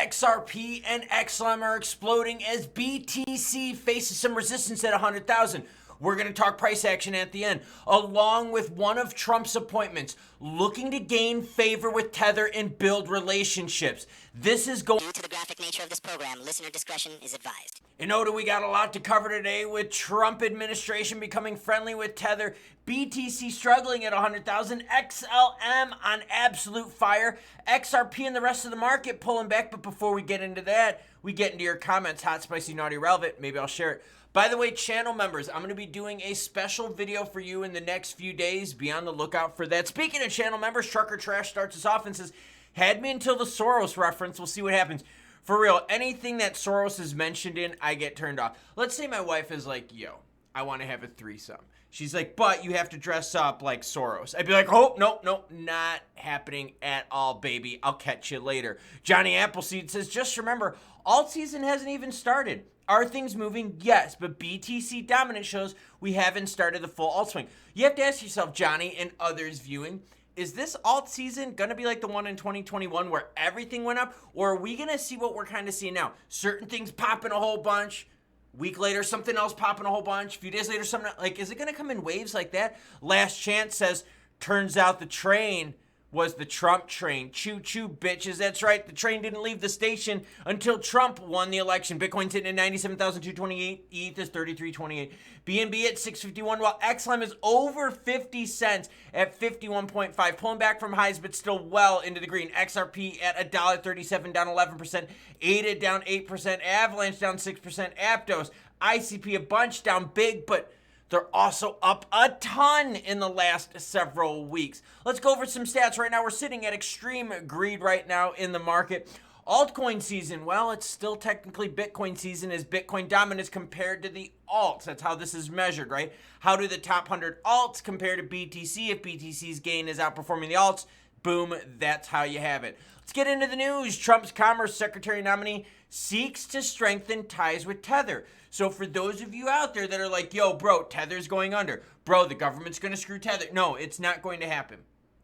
XRP and XLM are exploding as BTC faces some resistance at 100,000. We're going to talk price action at the end, along with one of Trump's appointments, looking to gain favor with Tether and build relationships. This is going... Due to the graphic nature of this program, listener discretion is advised. In Oda, we got a lot to cover today with Trump administration becoming friendly with Tether, BTC struggling at 100,000, XLM on absolute fire, XRP and the rest of the market pulling back. But before we get into that, we get into your comments, hot, spicy, naughty, relevant. Maybe I'll share it. By the way, channel members, I'm going to be doing a special video for you in the next few days. Be on the lookout for that. Speaking of channel members, Trucker Trash starts us off and says, had me until the Soros reference. We'll see what happens. For real, anything that Soros is mentioned in, I get turned off. Let's say my wife is like, yo, I want to have a threesome. She's like, but you have to dress up like Soros. I'd be like, oh, nope, not happening at all, baby. I'll catch you later. Johnny Appleseed says, just remember, alt season hasn't even started. Are things moving? Yes, but BTC dominance shows we haven't started the full alt swing. You have to ask yourself, Johnny, and others viewing, is this alt season going to be like the one in 2021 where everything went up? Or are we going to see what we're kind of seeing now? Certain things popping a whole bunch. Week later, something else popping a whole bunch. A few days later, something like, is it going to come in waves like that? Last Chance says, turns out the train was the Trump train. Choo choo, bitches. That's right. The train didn't leave the station until Trump won the election. Bitcoin's hitting at 97,228. ETH is 33.28. BNB at 651, while XLM is over 50 cents at 51.5. Pulling back from highs, but still well into the green. XRP at $1.37, down 11%. ADA down 8%. Avalanche down 6%. Aptos, ICP a bunch down big, but they're also up a ton in the last several weeks. Let's go over some stats. Right now, we're sitting at extreme greed right now in the market. Altcoin season, well, it's still technically Bitcoin season as Bitcoin dominance compared to the alts. That's how this is measured, right? How do the top 100 alts compare to BTC? If BTC's gain is outperforming the alts, boom, that's how you have it. Let's get into the news. Trump's Commerce Secretary nominee seeks to strengthen ties with Tether. So for those of you out there that are like, yo, bro, Tether's going under. Bro, the government's going to screw Tether. No, it's not going to happen.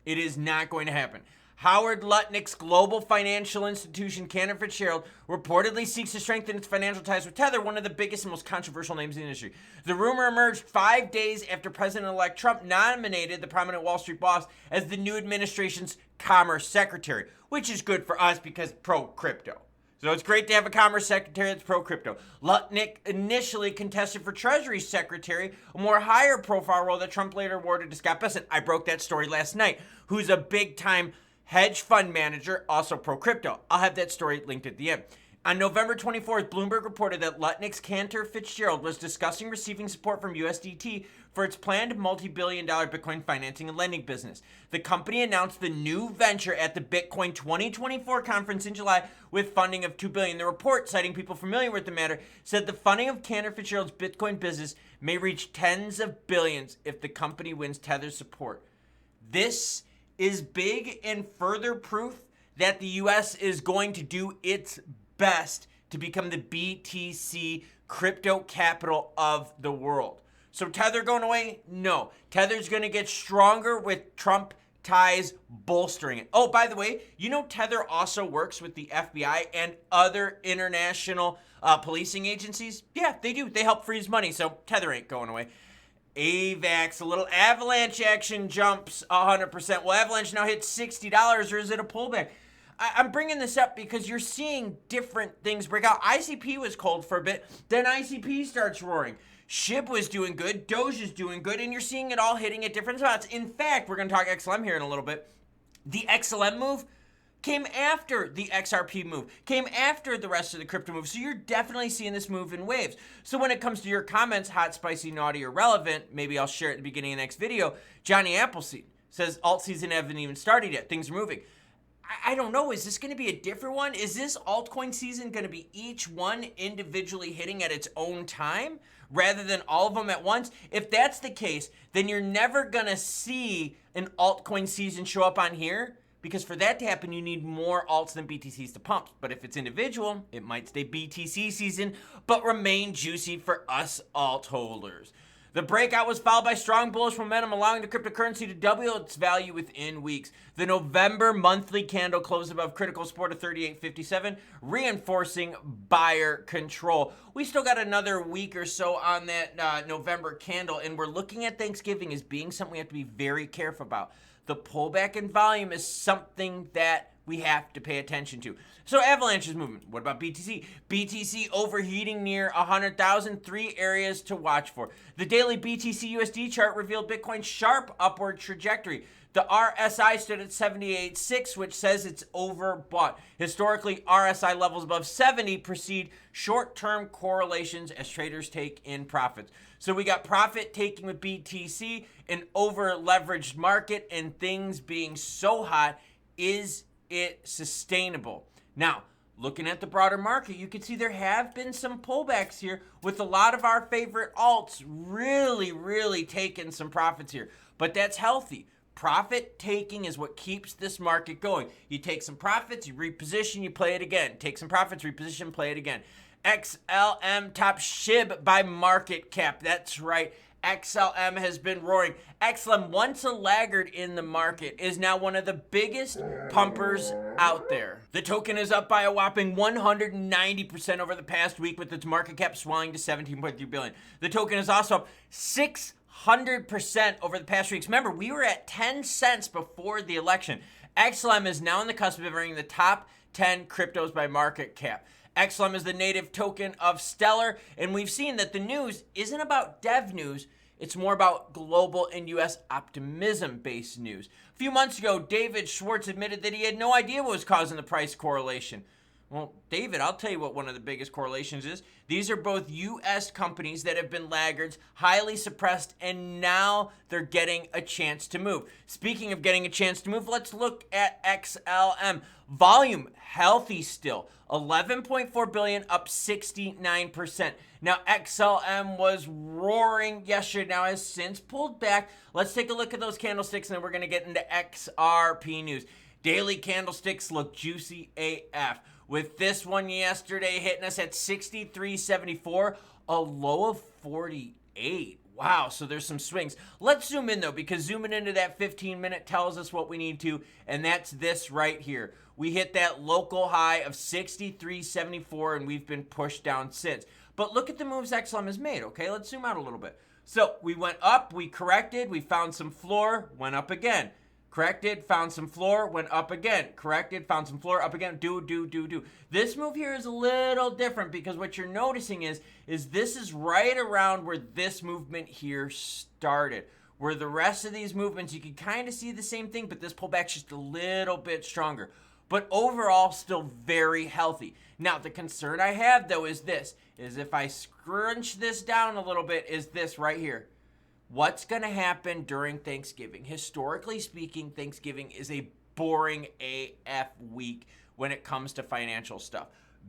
It is not going to happen. Howard Lutnick's global financial institution, Cantor Fitzgerald, reportedly seeks to strengthen its financial ties with Tether, one of the biggest and most controversial names in the industry. The rumor emerged 5 days after President-elect Trump nominated the prominent Wall Street boss as the new administration's Commerce Secretary, which is good for us because pro-crypto. So it's great to have a Commerce Secretary that's pro-crypto. Lutnick initially contested for Treasury Secretary, a more higher profile role that Trump later awarded to Scott Bessent. I broke that story last night, who's a big-time hedge fund manager, also pro-crypto. I'll have that story linked at the end. On November 24th, Bloomberg reported that Lutnick's Cantor Fitzgerald was discussing receiving support from USDT for its planned multi-billion-dollar Bitcoin financing and lending business. The company announced the new venture at the Bitcoin 2024 conference in July with funding of $2 billion. The report, citing people familiar with the matter, said the funding of Cantor Fitzgerald's Bitcoin business may reach tens of billions if the company wins Tether's support. This is big and further proof that the U.S. is going to do its best to become the BTC crypto capital of the world. So Tether going away? No. Tether's going to get stronger with Trump ties bolstering it. Oh, by the way, you know Tether also works with the FBI and other international policing agencies? Yeah, they do. They help freeze money, so Tether ain't going away. AVAX, a little Avalanche action jumps 100%. Well, Avalanche now hits $60, or is it a pullback? I'm bringing this up because you're seeing different things break out. ICP was cold for a bit, then ICP starts roaring. SHIB was doing good, Doge is doing good, and you're seeing it all hitting at different spots. In fact, we're going to talk XLM here in a little bit. The XLM move came after the XRP move, came after the rest of the crypto move. So you're definitely seeing this move in waves. So when it comes to your comments, hot, spicy, naughty, or relevant, maybe I'll share it at the beginning of the next video. Johnny Appleseed says alt season haven't even started yet. Things are moving. I don't know. Is this going to be a different one? Is this altcoin season going to be each one individually hitting at its own time rather than all of them at once? If that's the case, then you're never going to see an altcoin season show up on here, because for that to happen, you need more alts than BTCs to pump. But if it's individual, it might stay BTC season, but remain juicy for us alt holders. The breakout was followed by strong bullish momentum, allowing the cryptocurrency to double its value within weeks. The November monthly candle closed above critical support of 38.57, reinforcing buyer control. We still got another week or so on that November candle, and we're looking at Thanksgiving as being something we have to be very careful about. The pullback in volume is something that we have to pay attention to. So Avalanche is moving. What about BTC? BTC overheating near 100,000. 3 areas to watch for. The daily BTC USD chart revealed Bitcoin's sharp upward trajectory. The RSI stood at 78.6, which says it's overbought. Historically, RSI levels above 70 precede short-term correlations as traders take in profits. So we got profit taking with BTC, an over-leveraged market, and things being so hot. Is it sustainable? Now, looking at the broader market, you can see there have been some pullbacks here with a lot of our favorite alts really taking some profits here. But that's healthy. Profit taking is what keeps this market going. You take some profits, you reposition, you play it again. Take some profits, reposition, play it again. XLM top SHIB by market cap. That's right. XLM has been roaring. XLM, once a laggard in the market, is now one of the biggest pumpers out there. The token is up by a whopping 190% over the past week, with its market cap swelling to 17.3 billion. The token is also up 600% over the past weeks. Remember, we were at 10 cents before the election. XLM is now on the cusp of entering the top 10 cryptos by market cap. XLM is the native token of Stellar, and we've seen that the news isn't about dev news, it's more about global and U.S. optimism-based news. A few months ago, David Schwartz admitted that he had no idea what was causing the price correlation. Well, David, I'll tell you what one of the biggest correlations is. These are both U.S. companies that have been laggards, highly suppressed, and now they're getting a chance to move. Speaking of getting a chance to move, let's look at XLM. Volume, healthy still. 11.4 billion, up 69%. Now, XLM was roaring yesterday, now has since pulled back. Let's take a look at those candlesticks, and then we're going to get into XRP news. Daily candlesticks look juicy AF. With this one yesterday hitting us at 63.74, a low of 48. Wow, so there's some swings. Let's zoom in though, because zooming into that 15-minute tells us what we need to, and that's this right here. We hit that local high of 63.74, and we've been pushed down since. But look at the moves XLM has made, okay? Let's zoom out a little bit. So we went up, we corrected, we found some floor, went up again. Corrected, found some floor, went up again. Corrected, found some floor, up again. Do. This move here is a little different because what you're noticing is this is right around where this movement here started. Where the rest of these movements, you can kind of see the same thing, but this pullback's just a little bit stronger. But overall, still very healthy. Now, the concern I have, though, is this. Is if I scrunch this down a little bit, is this right here. What's going to happen during Thanksgiving? Historically speaking, Thanksgiving is a boring AF week when it comes to financial stuff.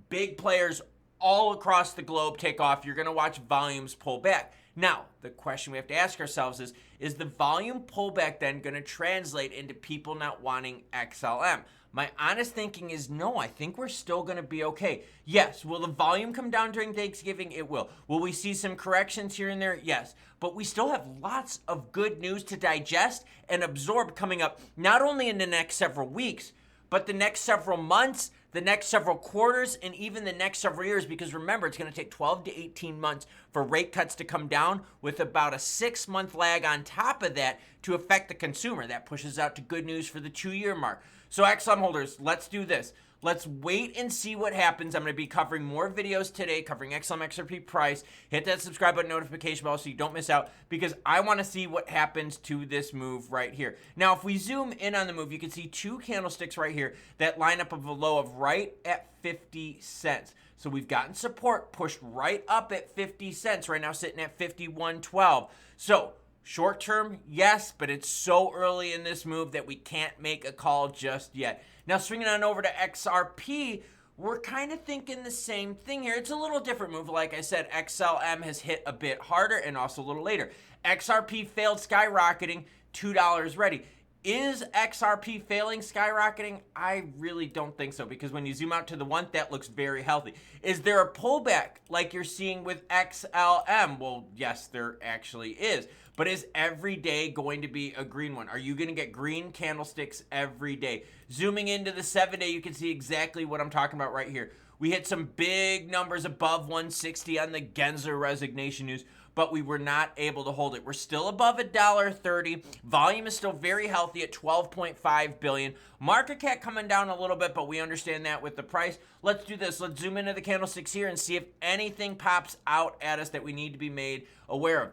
Big players all across the globe take off. You're going to watch volumes pull back. Now, the question we have to ask ourselves is the volume pullback then going to translate into people not wanting XLM? My honest thinking is no, I think we're still going to be okay. Yes, will the volume come down during Thanksgiving? It will. Will we see some corrections here and there? Yes. But we still have lots of good news to digest and absorb coming up, not only in the next several weeks, but the next several months, the next several quarters, and even the next several years, because remember, it's going to take 12 to 18 months for rate cuts to come down, with about a 6-month lag on top of that to affect the consumer. That pushes out to good news for the 2-year mark. So XLM holders, let's do this. Let's wait and see what happens. I'm going to be covering more videos today, covering XLM XRP price. Hit that subscribe button, notification bell so you don't miss out, because I want to see what happens to this move right here. Now, if we zoom in on the move, you can see 2 candlesticks right here that line up of a low of right at 50 cents. So we've gotten support pushed right up at 50 cents, right now sitting at 51.12. So short term, yes, but it's so early in this move that we can't make a call just yet. Now, swinging on over to XRP, we're kind of thinking the same thing here. It's a little different move. Like I said, XLM has hit a bit harder and also a little later. XRP failed skyrocketing, $2 ready. Is XRP failing, skyrocketing? I really don't think so, because when you zoom out to the one, that looks very healthy. Is there a pullback like you're seeing with XLM? Well, yes, there actually is. But is every day going to be a green one? Are you going to get green candlesticks every day? Zooming into the 7-day, you can see exactly what I'm talking about right here. We hit some big numbers above 160 on the Gensler resignation news, but we were not able to hold it. We're still above $1.30. Volume is still very healthy at 12.5 billion. Market cap coming down a little bit, but we understand that with the price. Let's do this. Let's zoom into the candlesticks here and see if anything pops out at us that we need to be made aware of.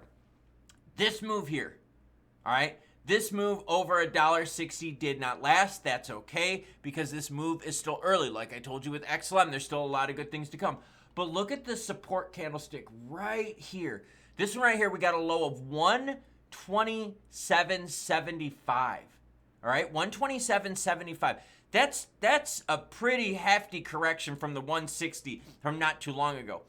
This move here, all right? This move over $1.60 did not last. That's okay, because this move is still early. Like I told you with XLM, there's still a lot of good things to come. But look at the support candlestick right here. This one right here, we got a low of 127.75. All right, 127.75. That's a pretty hefty correction from the 160 from not too long ago.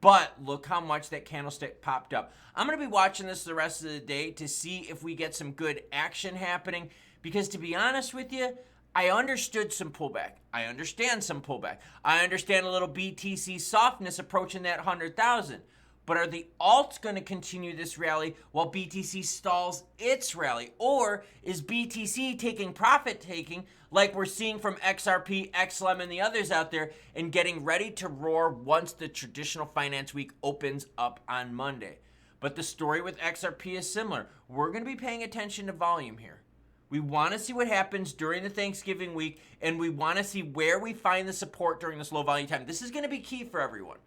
But look how much that candlestick popped up. I'm going to be watching this the rest of the day to see if we get some good action happening, because to be honest with you, I understood some pullback. I understand some pullback. I understand a little BTC softness approaching that 100,000. But are the alts going to continue this rally while BTC stalls its rally? Or is BTC taking profit taking like we're seeing from XRP, XLM, and the others out there, and getting ready to roar once the traditional finance week opens up on Monday? But the story with XRP is similar. We're going to be paying attention to volume here. We want to see what happens during the Thanksgiving week, and we want to see where we find the support during this low volume time. This is going to be key for everyone.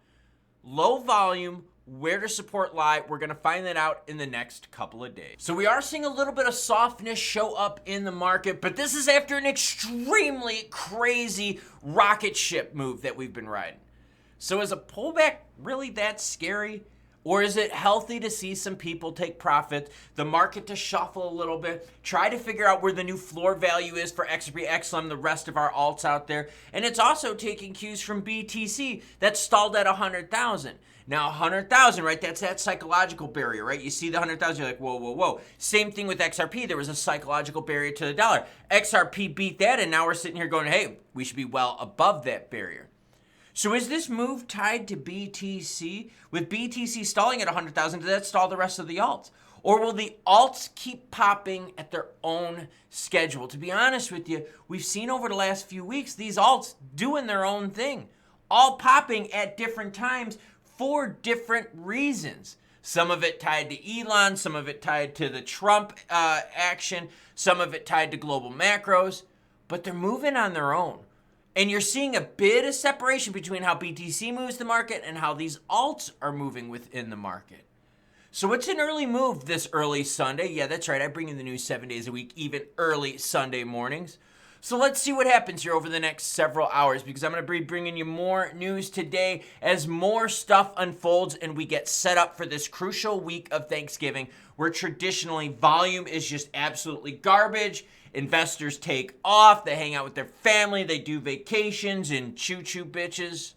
Low volume, where does support lie? We're going to find that out in the next couple of days. So we are seeing a little bit of softness show up in the market, but this is after an extremely crazy rocket ship move that we've been riding. So is a pullback really that scary? Or is it healthy to see some people take profit, the market to shuffle a little bit, try to figure out where the new floor value is for XRP, XLM, the rest of our alts out there? And it's also taking cues from BTC that stalled at 100,000. Now, 100,000, right? That's that psychological barrier, right? You see the 100,000, you're like, whoa, whoa, whoa. Same thing with XRP. There was a psychological barrier to the dollar. XRP beat that, and now we're sitting here going, hey, we should be well above that barrier. So is this move tied to BTC? With BTC stalling at 100,000, does that stall the rest of the alts? Or will the alts keep popping at their own schedule? To be honest with you, we've seen over the last few weeks these alts doing their own thing, all popping at different times for different reasons. Some of it tied to Elon, some of it tied to the Trump action, some of it tied to global macros, but they're moving on their own. And you're seeing a bit of separation between how BTC moves the market and how these alts are moving within the market. So it's an early move this early Sunday. Yeah, that's right. I bring in the news 7 days a week, even early Sunday mornings. So let's see what happens here over the next several hours, because I'm going to be bringing you more news today as more stuff unfolds and we get set up for this crucial week of Thanksgiving, where traditionally volume is just absolutely garbage. Investors take off, they hang out with their family, they do vacations and choo-choo bitches.